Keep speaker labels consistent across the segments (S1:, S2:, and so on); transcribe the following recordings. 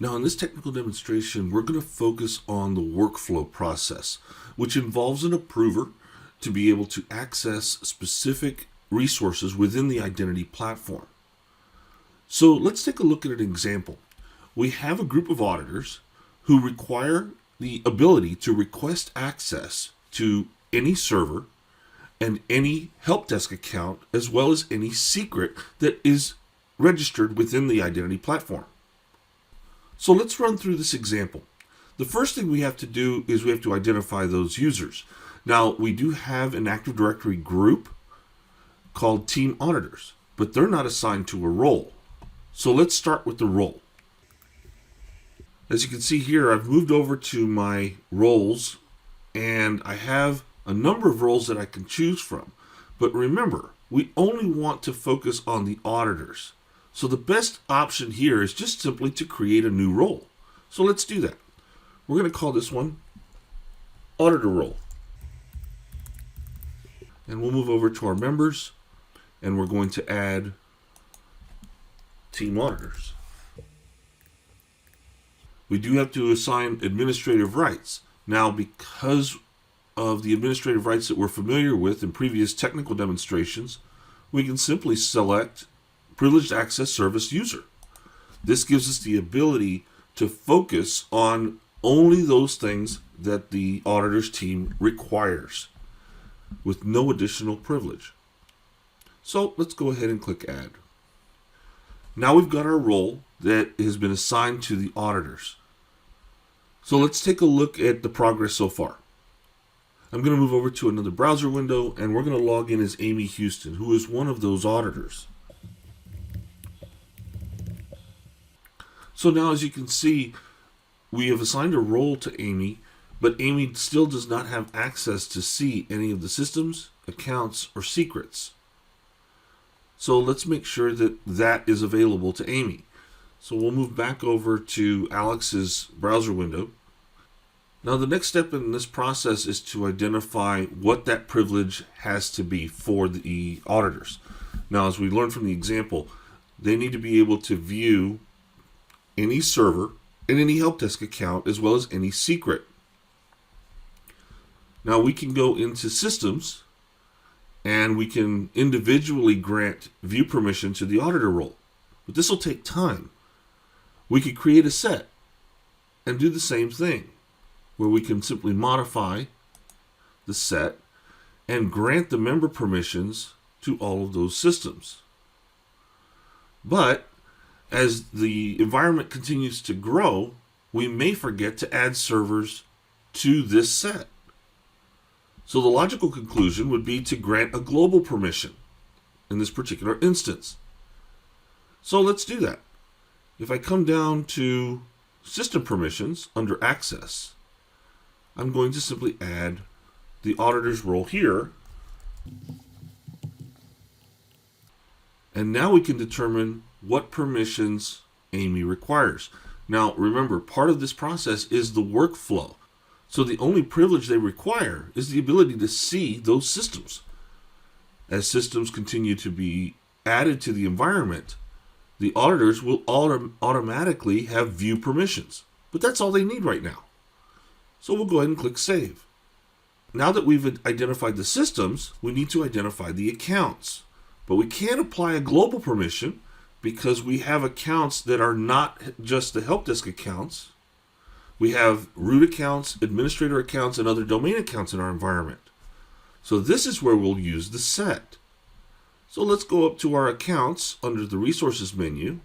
S1: Now in this technical demonstration, we're going to focus on the workflow process, which involves an approver to be able to access specific resources within the identity platform. So let's take a look at an example. We have a group of auditors who require the ability to request access to any server and any help desk account, as well as any secret that is registered within the identity platform. So let's run through this example. The first thing we have to do is we have to identify those users. Now, we do have an Active Directory group called Team Auditors, but they're not assigned to a role. So let's start with the role. As you can see here, I've moved over to my roles, and I have a number of roles that I can choose from. But remember, we only want to focus on the auditors. So the best option here is just simply to create a new role. So let's do that. We're going to call this one Auditor Role. And we'll move over to our members, and we're going to add Team Auditors. We do have to assign administrative rights. Now, because of the administrative rights that we're familiar with in previous technical demonstrations, we can simply select Privileged Access Service User. This gives us the ability to focus on only those things that the auditor's team requires with no additional privilege. So let's go ahead and click Add. Now we've got our role that has been assigned to the auditors. So let's take a look at the progress so far. I'm going to move over to another browser window, and we're going to log in as Amy Houston, who is one of those auditors. So now, as you can see, we have assigned a role to Amy, but Amy still does not have access to see any of the systems, accounts, or secrets. So let's make sure that that is available to Amy. So we'll move back over to Alex's browser window. Now the next step in this process is to identify what that privilege has to be for the auditors. Now, as we learned from the example, they need to be able to view any server and any help desk account, as well as any secret. Now we can go into systems, and we can individually grant view permission to the auditor role. But this will take time. We could create a set and do the same thing, where we can simply modify the set and grant the member permissions to all of those systems. But as the environment continues to grow, we may forget to add servers to this set. So the logical conclusion would be to grant a global permission in this particular instance. So let's do that. If I come down to System Permissions under Access, I'm going to simply add the auditor's role here. And now we can determine what permissions Amy requires. Now remember, part of this process is the workflow. So the only privilege they require is the ability to see those systems. As systems continue to be added to the environment, the auditors will automatically have view permissions. But that's all they need right now. So we'll go ahead and click Save. Now that we've identified the systems, we need to identify the accounts. But we can't apply a global permission because we have accounts that are not just the help desk accounts. We have root accounts, administrator accounts, and other domain accounts in our environment. So this is where we'll use the set. So let's go up to our accounts under the resources menu.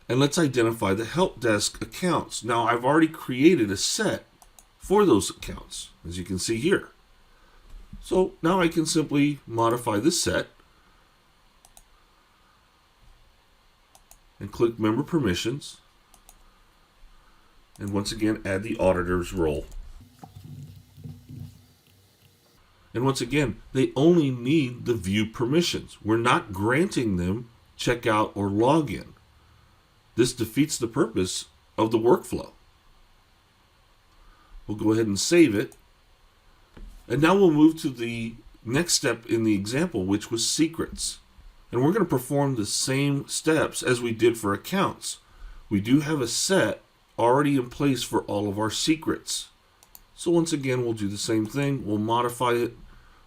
S1: And let's identify the help desk accounts. Now I've already created a set for those accounts, as you can see here. So now I can simply modify this set and click Member Permissions. And once again, add the auditor's role. And once again, they only need the view permissions. We're not granting them checkout or login. This defeats the purpose of the workflow. We'll go ahead and save it. And now we'll move to the next step in the example, which was secrets. And we're going to perform the same steps as we did for accounts. We do have a set already in place for all of our secrets. So once again, we'll do the same thing. We'll modify it.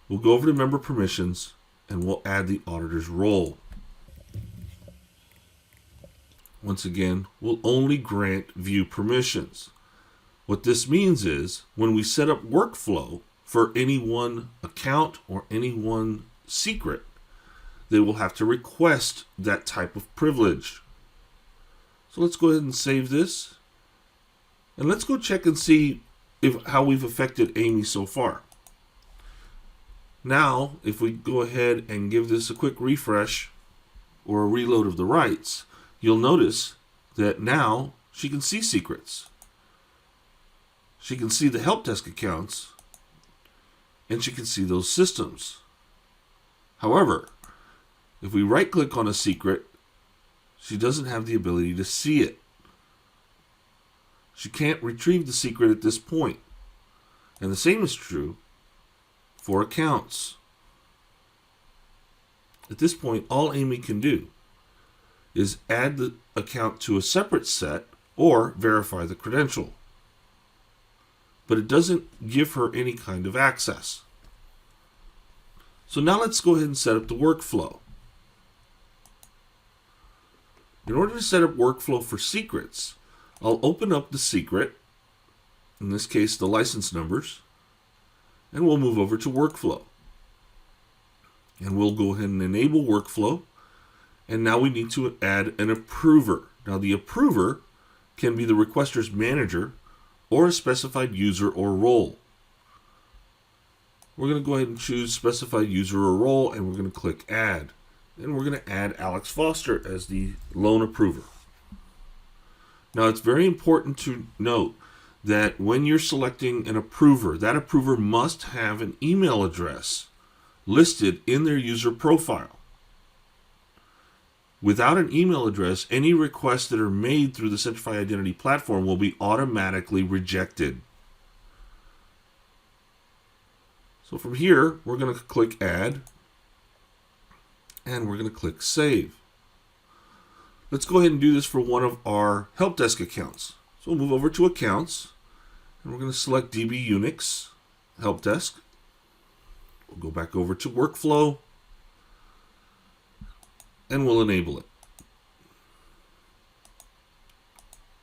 S1: We'll go over to member permissions and we'll add the auditor's role. Once again, we'll only grant view permissions. What this means is when we set up workflow for any one account or any one secret, they will have to request that type of privilege. So let's go ahead and save this. And let's go check and see how we've affected Amy so far. Now, if we go ahead and give this a quick refresh or a reload of the rights, you'll notice that now she can see secrets. She can see the help desk accounts, and she can see those systems. However, if we right-click on a secret, she doesn't have the ability to see it. She can't retrieve the secret at this point. And the same is true for accounts. At this point, all Amy can do is add the account to a separate set or verify the credential. But it doesn't give her any kind of access. So now let's go ahead and set up the workflow. In order to set up workflow for secrets, I'll open up the secret, in this case the license numbers, and we'll move over to workflow. And we'll go ahead and enable workflow, and now we need to add an approver. Now the approver can be the requester's manager or a specified user or role. We're going to go ahead and choose specified user or role, and we're going to click add. And we're going to add Alex Foster as the lone approver. Now it's very important to note that when you're selecting an approver, that approver must have an email address listed in their user profile. Without an email address, any requests that are made through the Centrify Identity platform will be automatically rejected. So from here, we're going to click add, and we're going to click save. Let's go ahead and do this for one of our help desk accounts. So we'll move over to accounts, and we're going to select DB Unix help desk. We'll go back over to workflow, and we'll enable it.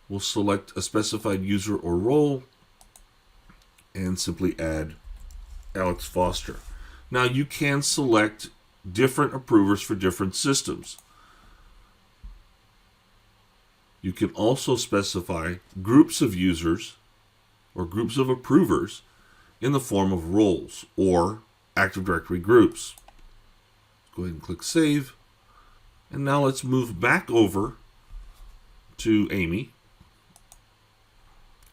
S1: We'll select a specified user or role and simply add Alex Foster. Now you can select different approvers for different systems. You can also specify groups of users or groups of approvers in the form of roles or Active Directory groups. Go ahead and click save. And now let's move back over to Amy.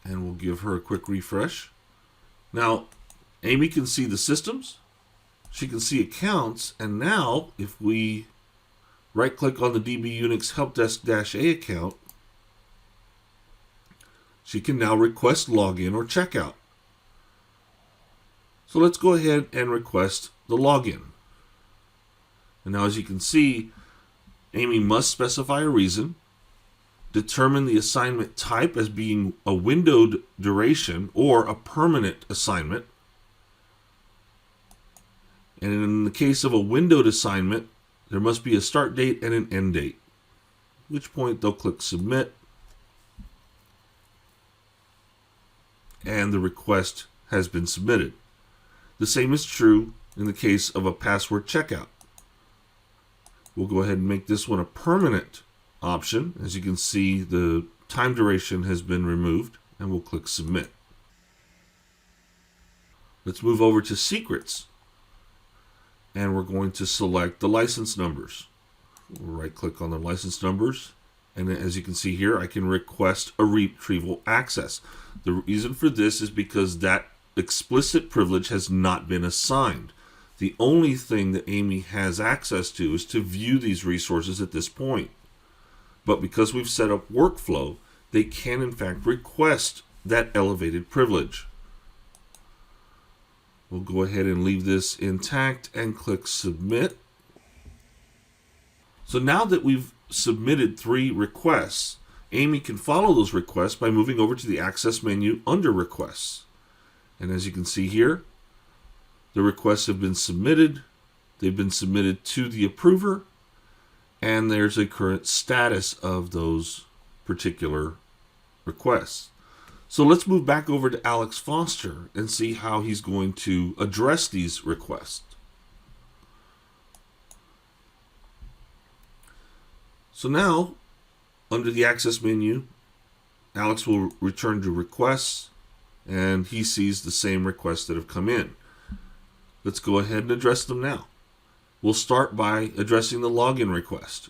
S1: And we'll give her a quick refresh. Now, Amy can see the systems. She can see accounts. And now, if we right-click on the DB Unix helpdesk-A account, she can now request login or checkout. So let's go ahead and request the login. And now as you can see, Amy must specify a reason, determine the assignment type as being a windowed duration or a permanent assignment. And in the case of a windowed assignment, there must be a start date and an end date, at which point they'll click submit. And the request has been submitted. The same is true in the case of a password checkout. We'll go ahead and make this one a permanent option. As you can see, the time duration has been removed, and we'll click submit. Let's move over to secrets, and we're going to select the license numbers. We'll right-click on the license numbers, and as you can see here, I can request a retrieval access. The reason for this is because that explicit privilege has not been assigned. The only thing that Amy has access to is to view these resources at this point. But because we've set up workflow, they can in fact request that elevated privilege. We'll go ahead and leave this intact and click submit. So now that we've submitted 3 requests, Amy can follow those requests by moving over to the Access menu under Requests. And as you can see here, the requests have been submitted. They've been submitted to the approver, and there's a current status of those particular requests. So let's move back over to Alex Foster and see how he's going to address these requests. So now, under the Access menu, Alex will return to Requests, and he sees the same requests that have come in. Let's go ahead and address them now. We'll start by addressing the login request.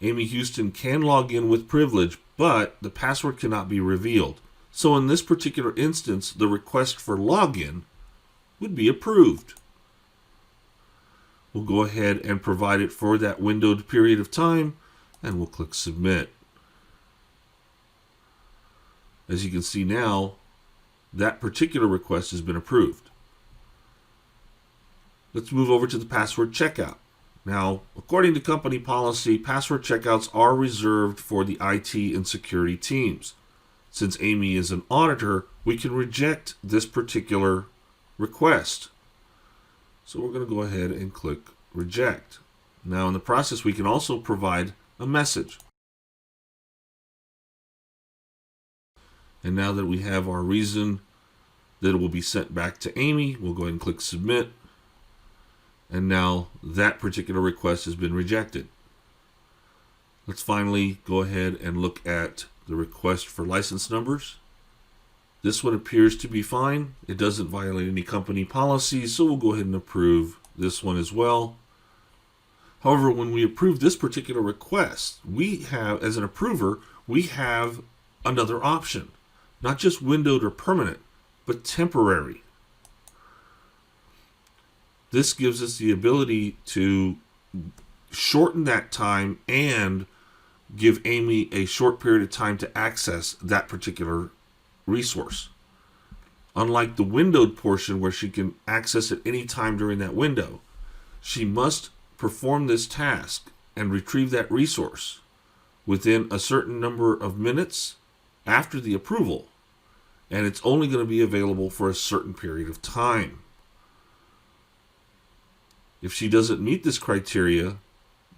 S1: Amy Houston can log in with privilege, but the password cannot be revealed. So in this particular instance, the request for login would be approved. We'll go ahead and provide it for that windowed period of time, and we'll click Submit. As you can see now, that particular request has been approved. Let's move over to the password checkout. Now, according to company policy, password checkouts are reserved for the IT and security teams. Since Amy is an auditor, we can reject this particular request. So we're going to go ahead and click Reject. Now in the process, we can also provide a message. And now that we have our reason that it will be sent back to Amy, we'll go ahead and click Submit. And now that particular request has been rejected. Let's finally go ahead and look at the request for license numbers. This one appears to be fine. It doesn't violate any company policies, so we'll go ahead and approve this one as well. However, when we approve this particular request, we have, as an approver, we have another option. Not just windowed or permanent, but temporary. This gives us the ability to shorten that time and give Amy a short period of time to access that particular resource. Unlike the windowed portion where she can access it any time during that window, she must perform this task and retrieve that resource within a certain number of minutes after the approval, and it's only going to be available for a certain period of time. If she doesn't meet this criteria,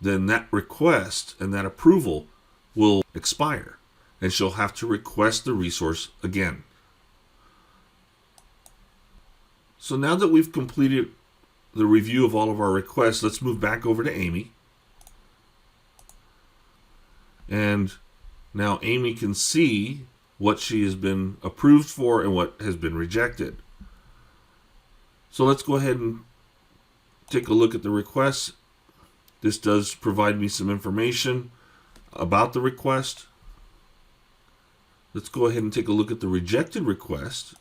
S1: then that request and that approval will expire, and she'll have to request the resource again. So now that we've completed the review of all of our requests, let's move back over to Amy. And now Amy can see what she has been approved for and what has been rejected. So let's go ahead and take a look at the request. This does provide me some information about the request. Let's go ahead and take a look at the rejected request.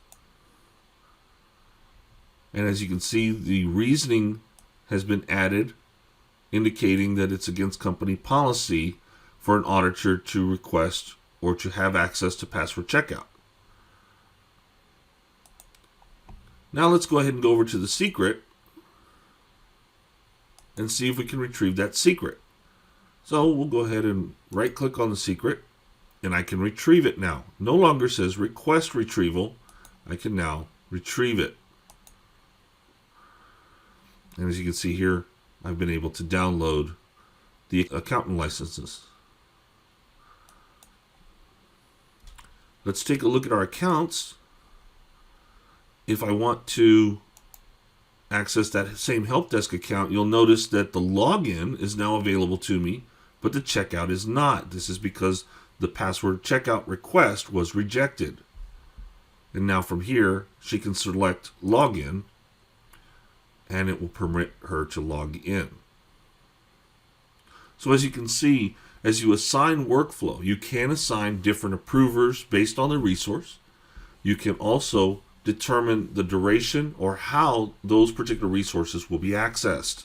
S1: And as you can see, the reasoning has been added, indicating that it's against company policy for an auditor to request or to have access to password checkout. Now let's go ahead and go over to the secret and see if we can retrieve that secret. So we'll go ahead and right click on the secret, and I can retrieve it now. No longer says request retrieval. I can now retrieve it. And as you can see here, I've been able to download the accountant licenses. Let's take a look at our accounts. If I want to access that same help desk account, you'll notice that the login is now available to me, but the checkout is not. This is because the password checkout request was rejected. And now from here, she can select login, and it will permit her to log in. So as you can see, as you assign workflow, you can assign different approvers based on the resource. You can also determine the duration or how those particular resources will be accessed.